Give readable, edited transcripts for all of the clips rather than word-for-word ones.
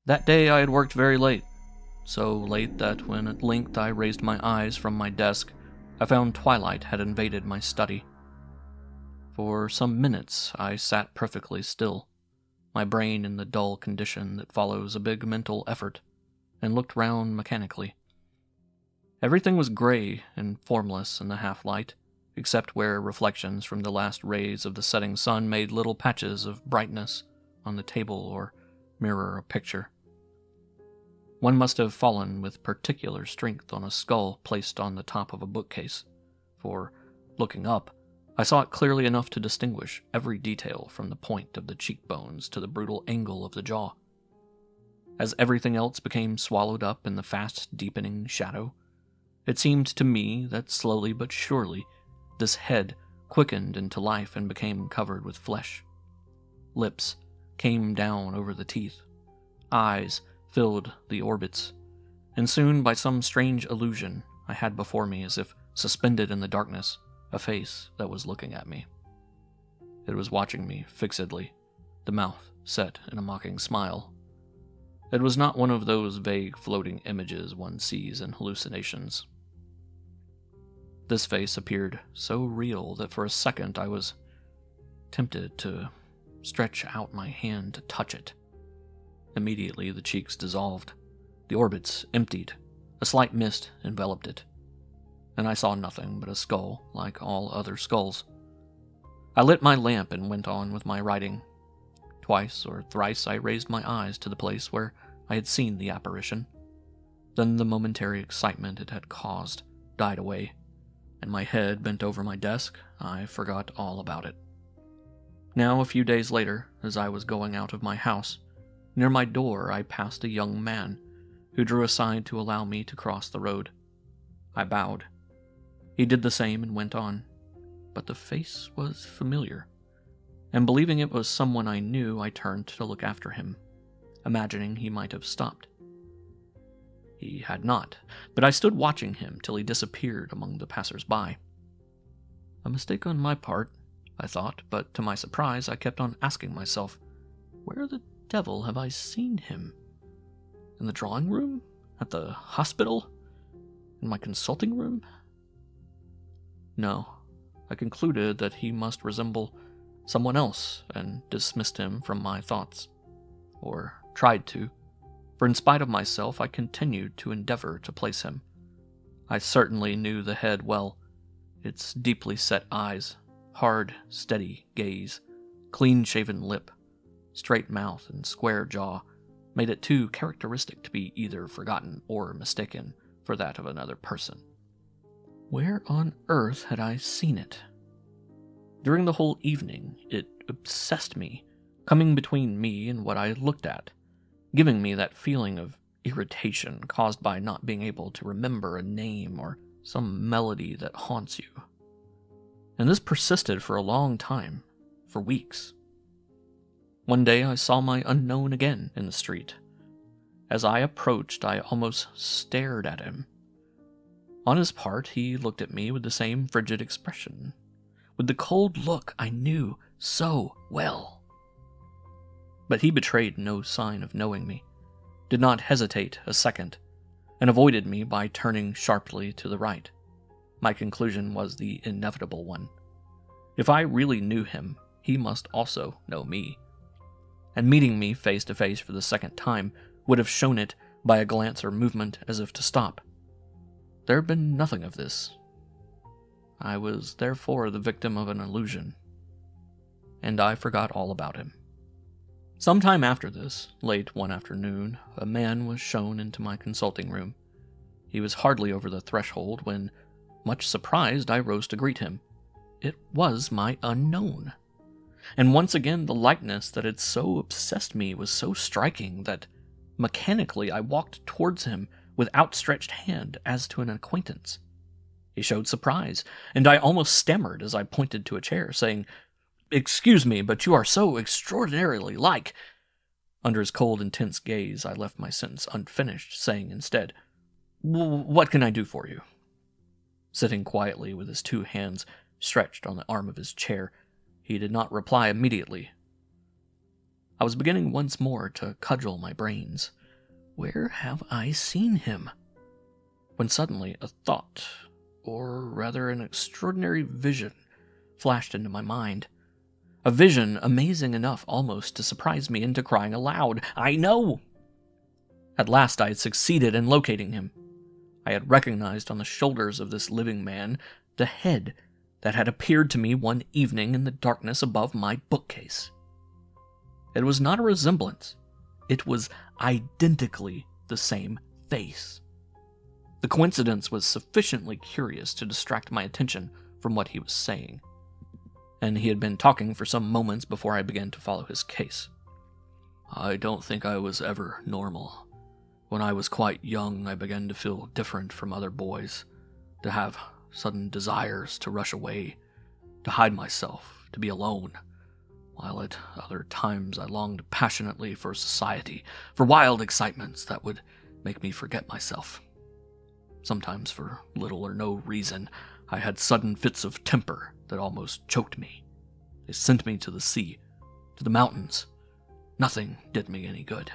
That day I had worked very late, so late that when at length I raised my eyes from my desk, I found twilight had invaded my study. For some minutes I sat perfectly still, my brain in the dull condition that follows a big mental effort, and looked round mechanically. Everything was gray and formless in the half-light, except where reflections from the last rays of the setting sun made little patches of brightness on the table or mirror a picture. One must have fallen with particular strength on a skull placed on the top of a bookcase, for, looking up, I saw it clearly enough to distinguish every detail from the point of the cheekbones to the brutal angle of the jaw. As everything else became swallowed up in the fast deepening shadow, it seemed to me that slowly but surely this head quickened into life and became covered with flesh. Lips came down over the teeth, eyes filled the orbits, and soon, by some strange illusion, I had before me, as if suspended in the darkness, a face that was looking at me. It was watching me fixedly, the mouth set in a mocking smile. It was not one of those vague floating images one sees in hallucinations. This face appeared so real that for a second I was tempted to stretch out my hand to touch it. Immediately the cheeks dissolved, the orbits emptied, a slight mist enveloped it, and I saw nothing but a skull like all other skulls. I lit my lamp and went on with my writing. Twice or thrice I raised my eyes to the place where I had seen the apparition. Then the momentary excitement it had caused died away, and my head bent over my desk. I forgot all about it. Now, a few days later, as I was going out of my house, near my door I passed a young man who drew aside to allow me to cross the road. I bowed. He did the same and went on, but the face was familiar, and believing it was someone I knew, I turned to look after him, imagining he might have stopped. He had not, but I stood watching him till he disappeared among the passers-by. A mistake on my part, I thought, but to my surprise I kept on asking myself, where the devil have I seen him? In the drawing room? At the hospital? In my consulting room? No, I concluded that he must resemble someone else and dismissed him from my thoughts. Or tried to, for in spite of myself I continued to endeavor to place him. I certainly knew the head well, its deeply set eyes, hard, steady gaze, clean-shaven lip, straight mouth and square jaw made it too characteristic to be either forgotten or mistaken for that of another person. Where on earth had I seen it? During the whole evening, it obsessed me, coming between me and what I looked at, giving me that feeling of irritation caused by not being able to remember a name or some melody that haunts you. And this persisted for a long time, for weeks. One day I saw my unknown again in the street. As I approached, I almost stared at him. On his part, he looked at me with the same frigid expression, with the cold look I knew so well. But he betrayed no sign of knowing me, did not hesitate a second, and avoided me by turning sharply to the right. My conclusion was the inevitable one. If I really knew him, he must also know me. And meeting me face to face for the second time would have shown it by a glance or movement as if to stop. There had been nothing of this. I was therefore the victim of an illusion, and I forgot all about him. Some time after this, late one afternoon, a man was shown into my consulting room. He was hardly over the threshold when, much surprised, I rose to greet him. It was my unknown. And once again the likeness that had so obsessed me was so striking that mechanically I walked towards him with outstretched hand as to an acquaintance. He showed surprise, and I almost stammered as I pointed to a chair, saying, "Excuse me, but you are so extraordinarily like—" Under his cold, intense gaze, I left my sentence unfinished, saying instead, "What can I do for you?" Sitting quietly with his two hands stretched on the arm of his chair, he did not reply immediately. I was beginning once more to cudgel my brains, Where have I seen him? When suddenly a thought, or rather an extraordinary vision, flashed into my mind. A vision amazing enough almost to surprise me into crying aloud, "I know!" At last I had succeeded in locating him. I had recognized on the shoulders of this living man the head that had appeared to me one evening in the darkness above my bookcase. It was not a resemblance. It was identically the same face. The coincidence was sufficiently curious to distract my attention from what he was saying, and he had been talking for some moments before I began to follow his case. "I don't think I was ever normal. When I was quite young, I began to feel different from other boys, to have sudden desires to rush away, to hide myself, to be alone, while at other times I longed passionately for society, for wild excitements that would make me forget myself. Sometimes, for little or no reason, I had sudden fits of temper that almost choked me. They sent me to the sea, to the mountains. Nothing did me any good.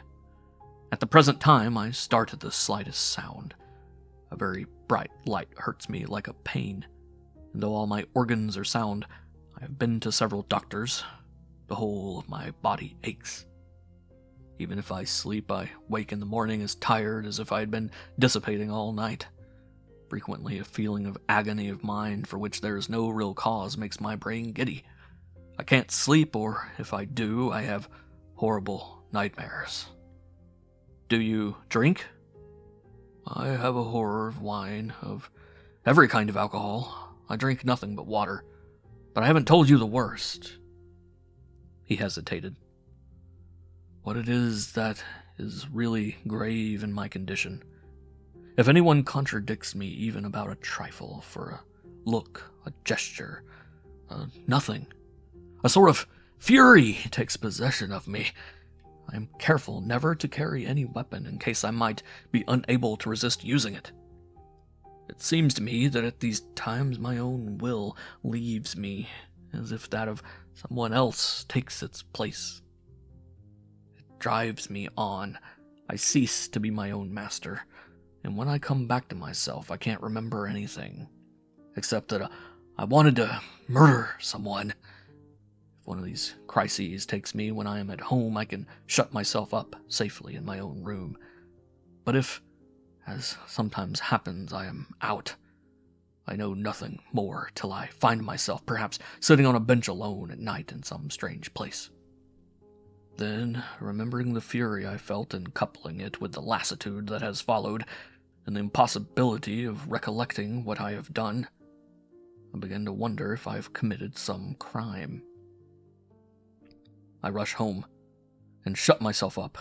At the present time, I start at the slightest sound. A very bright light hurts me like a pain, and though all my organs are sound, I have been to several doctors. The whole of my body aches. Even if I sleep, I wake in the morning as tired as if I had been dissipating all night. Frequently, a feeling of agony of mind for which there is no real cause makes my brain giddy. I can't sleep, or if I do, I have horrible nightmares." "Do you drink?" "I have a horror of wine, of every kind of alcohol. I drink nothing but water. But I haven't told you the worst." He hesitated. "What it is that is really grave in my condition. If anyone contradicts me even about a trifle, for a look, a gesture, nothing, a sort of fury takes possession of me. I am careful never to carry any weapon in case I might be unable to resist using it. It seems to me that at these times my own will leaves me, as if that of someone else takes its place. It drives me on. I cease to be my own master, and when I come back to myself, I can't remember anything, except that I wanted to murder someone. If one of these crises takes me when I am at home, I can shut myself up safely in my own room. But if, as sometimes happens, I am out, I know nothing more till I find myself perhaps sitting on a bench alone at night in some strange place. Then, remembering the fury I felt and coupling it with the lassitude that has followed, and the impossibility of recollecting what I have done, I begin to wonder if I have committed some crime. I rush home and shut myself up.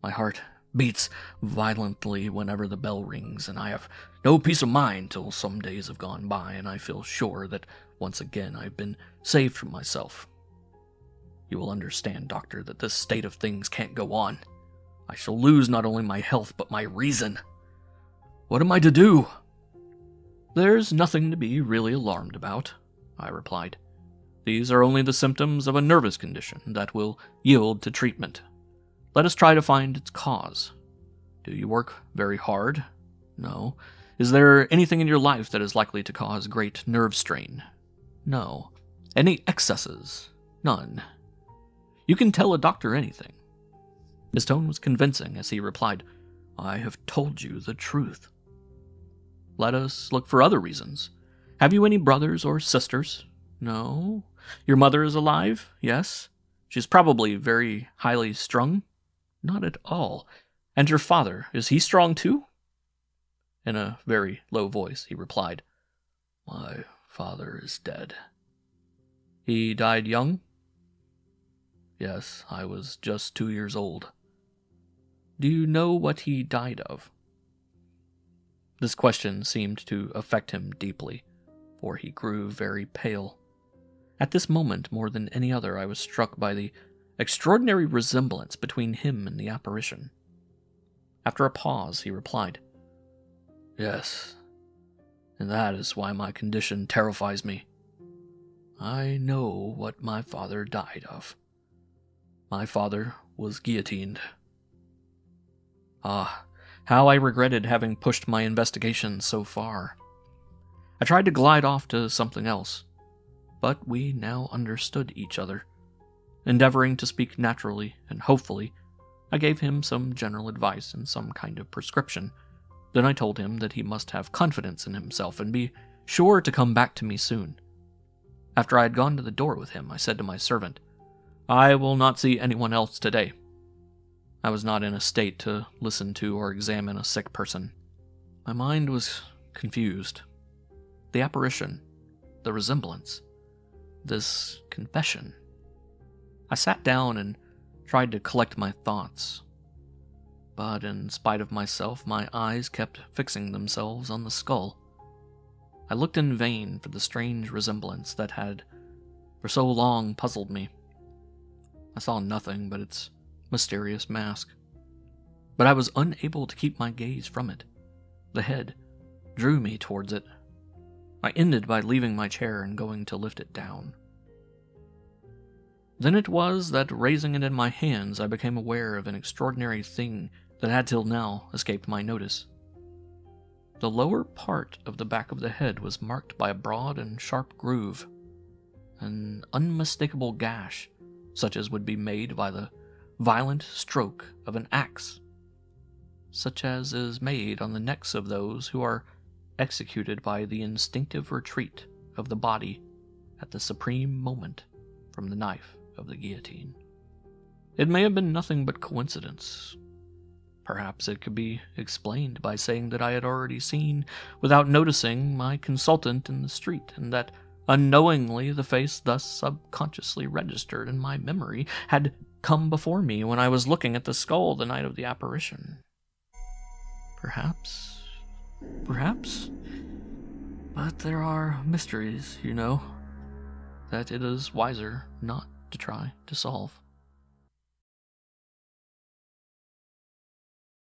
My heart beats violently whenever the bell rings, and I have no peace of mind till some days have gone by, and I feel sure that once again I have been saved from myself. You will understand, Doctor, that this state of things can't go on. I shall lose not only my health, but my reason. What am I to do?" "There's nothing to be really alarmed about," I replied. "These are only the symptoms of a nervous condition that will yield to treatment. Let us try to find its cause. Do you work very hard? No. Is there anything in your life that is likely to cause great nerve strain? No. Any excesses? None. You can tell a doctor anything." His tone was convincing as he replied, "I have told you the truth." "Let us look for other reasons. Have you any brothers or sisters? No. Your mother is alive? Yes. She's probably very highly strung? Not at all. And your father, is he strong too?" In a very low voice, he replied, "My father is dead." "He died young?" "Yes, I was just 2 years old." "Do you know what he died of?" This question seemed to affect him deeply, for he grew very pale. At this moment, more than any other, I was struck by the extraordinary resemblance between him and the apparition. After a pause, he replied, "Yes, and that is why my condition terrifies me. I know what my father died of. My father was guillotined." Ah, how I regretted having pushed my investigation so far. I tried to glide off to something else, but we now understood each other. Endeavoring to speak naturally and hopefully, I gave him some general advice and some kind of prescription. Then I told him that he must have confidence in himself and be sure to come back to me soon. After I had gone to the door with him, I said to my servant, "I will not see anyone else today." I was not in a state to listen to or examine a sick person. My mind was confused. The apparition, the resemblance, this confession. I sat down and tried to collect my thoughts. But in spite of myself, my eyes kept fixing themselves on the skull. I looked in vain for the strange resemblance that had for so long puzzled me. I saw nothing but its mysterious mask. But I was unable to keep my gaze from it. The head drew me towards it. I ended by leaving my chair and going to lift it down. Then it was that, raising it in my hands, I became aware of an extraordinary thing that had till now escaped my notice. The lower part of the back of the head was marked by a broad and sharp groove, an unmistakable gash, such as would be made by the violent stroke of an axe, such as is made on the necks of those who are executed by the instinctive retreat of the body at the supreme moment from the knife of the guillotine. It may have been nothing but coincidence. Perhaps it could be explained by saying that I had already seen, without noticing, my consultant in the street, and that unknowingly the face thus subconsciously registered in my memory had come before me when I was looking at the skull the night of the apparition. Perhaps, but there are mysteries, you know, that it is wiser not to try to solve.